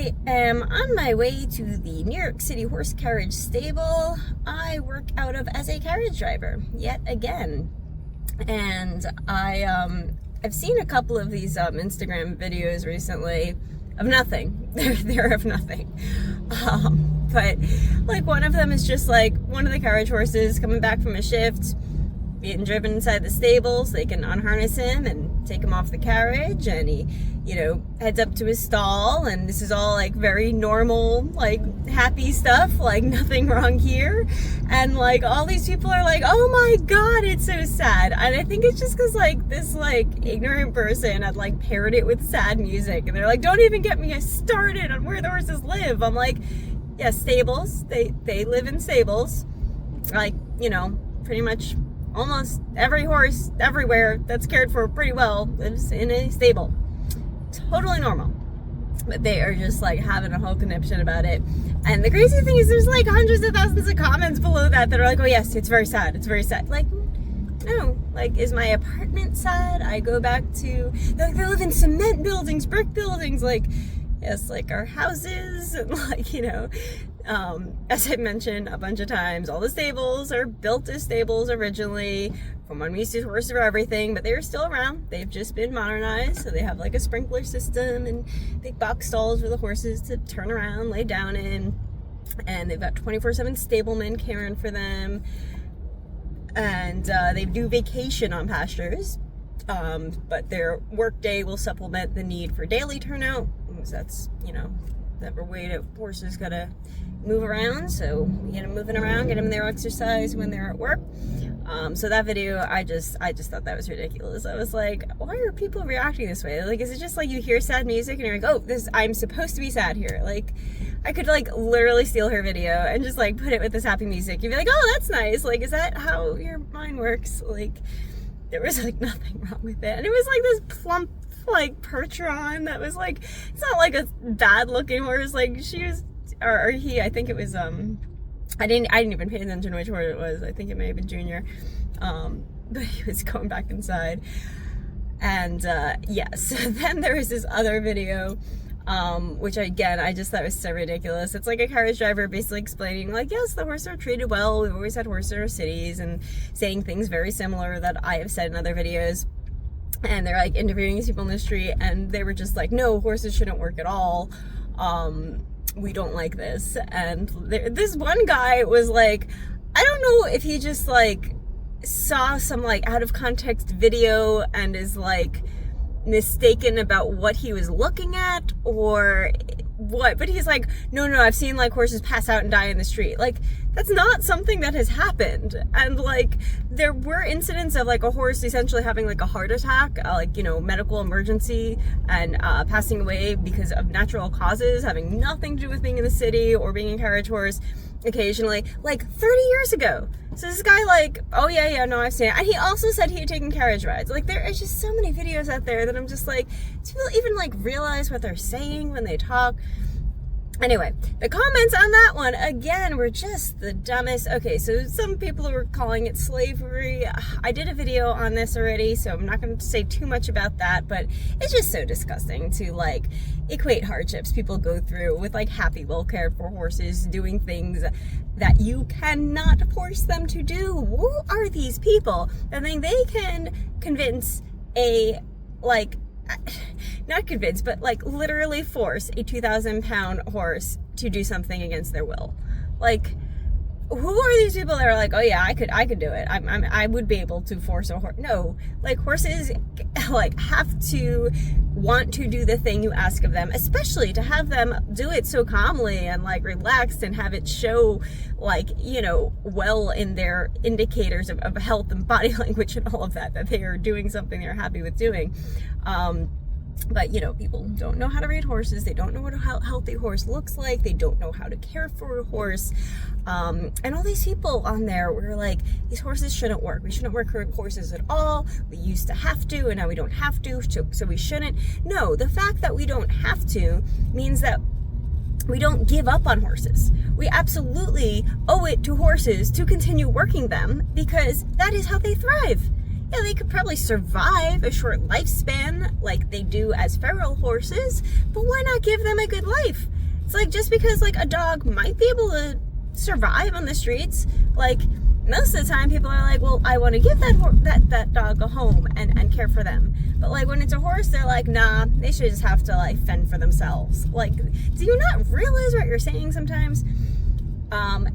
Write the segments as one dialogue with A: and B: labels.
A: I am on my way to the New York City Horse Carriage stable I work out of as a carriage driver, yet again. And I've seen a couple of these Instagram videos recently of nothing. They're of nothing. But like one of them is just like one of the carriage horses coming back from a shift, being driven inside the stable so they can unharness him and take him off the carriage, and he, heads up to his stall, and this is all like very normal, like happy stuff, like nothing wrong here, and like all these people are like, oh my god, it's so sad. And I think it's just because like this like ignorant person had like paired it with sad music, and they're like, don't even get me started on where the horses live. I'm like, yeah, stables, they live in stables, like, pretty much almost every horse everywhere that's cared for pretty well lives in a stable. Totally normal. But they are just like having a whole conniption about it. And the crazy thing is there's like hundreds of thousands of comments below that are like, oh yes, it's very sad, it's very sad. Like, no, like, is my apartment sad? I go back to, like, they live in cement buildings, brick buildings, like, yes, like our houses, and like, as I mentioned a bunch of times, all the stables are built as stables originally from when we used to horses for everything, but they are still around. They've just been modernized, so they have like a sprinkler system and big box stalls for the horses to turn around, lay down in, and they've got 24/7 stablemen caring for them, and they do vacation on pastures, but their work day will supplement the need for daily turnout, because that's, that way that horses gotta move around, so we get them moving around, get them their exercise when they're at work. So that video, I just thought that was ridiculous. I was like, why are people reacting this way? Like, is it just like you hear sad music and you're like, oh, I'm supposed to be sad here? Like, I could like literally steal her video and just like put it with this happy music. You'd be like, oh, that's nice. Like, is that how your mind works? Like, there was like nothing wrong with it. And it was like this plump, like Percheron that was like, it's not like a bad looking horse. Like, she was, or he, I think it was, I didn't even pay attention to which horse it was. I think it may have been Junior. But he was going back inside. And, yes, then there was this other video, which again, I just thought was so ridiculous. It's like a carriage driver basically explaining, like, yes, the horses are treated well. We've always had horses in our cities, and saying things very similar that I have said in other videos. And they're like interviewing these people in the street, and they were just like, no, horses shouldn't work at all. We don't like this. And this one guy was like, I don't know if he just like saw some like out of context video and is like mistaken about what he was looking at or what, but he's like, no, I've seen like horses pass out and die in the street. Like, that's not something that has happened. And like, there were incidents of like a horse essentially having like a heart attack, medical emergency, and passing away because of natural causes, having nothing to do with being in the city or being a carriage horse occasionally, like 30 years ago. So this guy like, oh yeah, no, I've seen it. And he also said he had taken carriage rides. Like, there is just so many videos out there that I'm just like, do people even like realize what they're saying when they talk? Anyway, the comments on that one, again, were just the dumbest. Okay, so some people were calling it slavery. I did a video on this already, so I'm not going to say too much about that, but it's just so disgusting to, like, equate hardships people go through with, like, happy, well-cared for horses doing things that you cannot force them to do. Who are these people that think they can convince a, like, not convince, but like literally force a 2,000-pound horse to do something against their will? Like, who are these people that are like, oh yeah, I could do it. I would be able to force a horse. No, like, horses like have to want to do the thing you ask of them, especially to have them do it so calmly and like relaxed and have it show like, well in their indicators of health and body language and all of that they are doing something they're happy with doing. But, people don't know how to read horses. They don't know what a healthy horse looks like. They don't know how to care for a horse. And all these people on there were like, these horses shouldn't work. We shouldn't work with horses at all. We used to have to, and now we don't have to, so we shouldn't. No, the fact that we don't have to means that we don't give up on horses. We absolutely owe it to horses to continue working them, because that is how they thrive. Yeah, they could probably survive a short lifespan like they do as feral horses, but why not give them a good life? It's like, just because like a dog might be able to survive on the streets, like most of the time people are like, well, I want to give that dog a home and care for them. But like when it's a horse, they're like, nah, they should just have to like fend for themselves. Like, do you not realize what you're saying sometimes?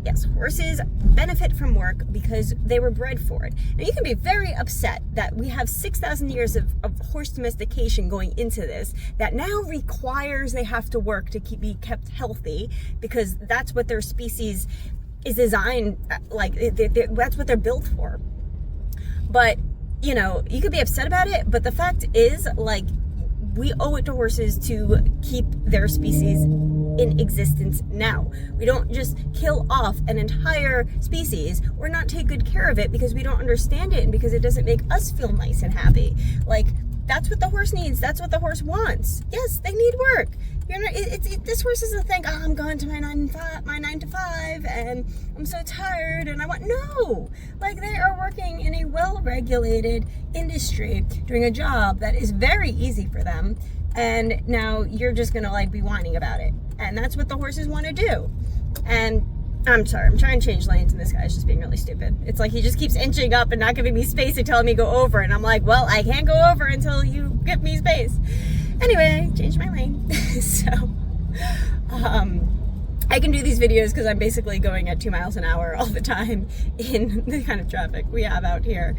A: Yes, horses benefit from work because they were bred for it. Now, you can be very upset that we have 6,000 years of horse domestication going into this, that now requires they have to work to be kept healthy, because that's what their species is designed, like, that's what they're built for. But, you know, you could be upset about it, but the fact is, like, we owe it to horses to keep their species in existence now. We don't just kill off an entire species or not take good care of it because we don't understand it and because it doesn't make us feel nice and happy. Like, that's what the horse needs. That's what the horse wants. Yes, they need work. You're not, this horse doesn't think, oh, I'm going to my 9 to 5 and I'm so tired and I want, no. Like, they are working in a well-regulated industry, doing a job that is very easy for them, and now you're just gonna like be whining about it. And that's what the horses want to do. And I'm sorry, I'm trying to change lanes and this guy's just being really stupid. It's like he just keeps inching up and not giving me space and telling me to go over. And I'm like, well, I can't go over until you give me space. Anyway, change my lane. So, I can do these videos because I'm basically going at 2 miles an hour all the time in the kind of traffic we have out here.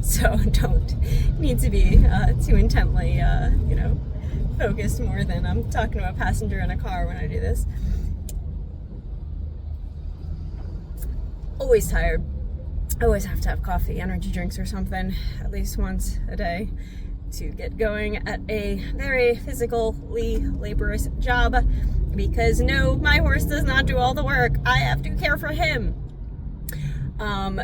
A: So don't need to be too intently, you know, focused more than I'm talking to a passenger in a car when I do this. Always tired. Always have to have coffee, energy drinks or something, at least once a day, to get going at a very physically laborious job, because no, my horse does not do all the work. I have to care for him.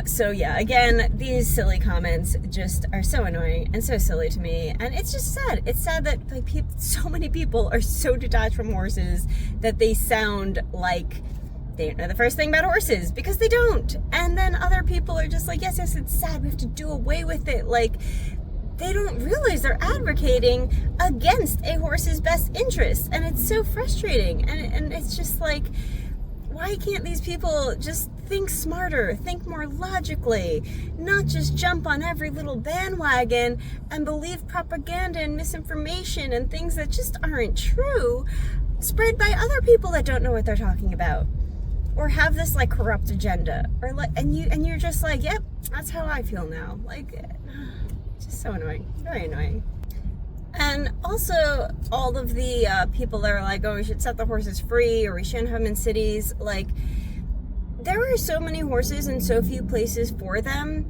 A: So yeah, again, these silly comments just are so annoying and so silly to me, and it's just sad. It's sad that like so many people are so detached from horses that they sound like they don't know the first thing about horses, because they don't. And then other people are just like, yes, it's sad, we have to do away with it. Like, they don't realize they're advocating against a horse's best interests, and it's so frustrating. And it's just like, why can't these people just think smarter, think more logically, not just jump on every little bandwagon and believe propaganda and misinformation and things that just aren't true, spread by other people that don't know what they're talking about, or have this like corrupt agenda, or like, and you're just like, yep, that's how I feel now. Like, just so annoying, very annoying. And also, all of the people that are like, oh, we should set the horses free, or we shouldn't have them in cities. Like, there are so many horses and so few places for them.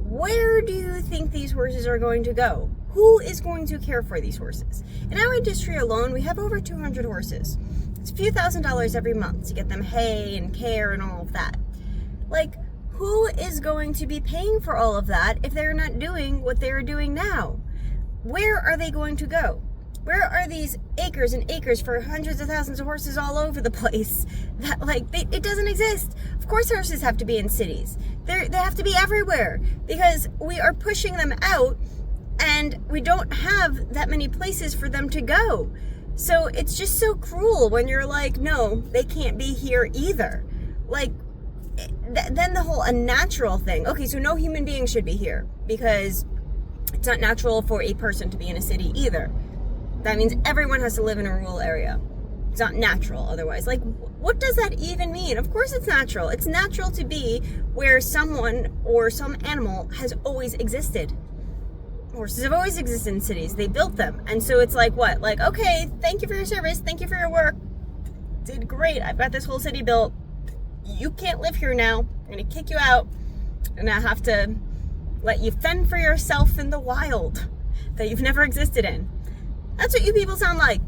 A: Where do you think these horses are going to go? Who is going to care for these horses? In our industry alone, we have over 200 horses. It's a few $1,000s every month to get them hay and care and all of that. Like, who is going to be paying for all of that if they're not doing what they're doing now? Where are they going to go? Where are these acres and acres for hundreds of thousands of horses all over the place? That, like, it doesn't exist. Of course horses have to be in cities. They have to be everywhere, because we are pushing them out and we don't have that many places for them to go. So it's just so cruel when you're like, no, they can't be here either. Like, then the whole unnatural thing. Okay, so no human being should be here, because it's not natural for a person to be in a city either. That means everyone has to live in a rural area. It's not natural otherwise. Like, what does that even mean? Of course it's natural. It's natural to be where someone or some animal has always existed. Horses have always existed in cities. They built them. And so it's like, what? Like, okay, thank you for your service. Thank you for your work. Did great. I've got this whole city built. You can't live here now. I'm going to kick you out. And I have to let you fend for yourself in the wild that you've never existed in. That's what you people sound like.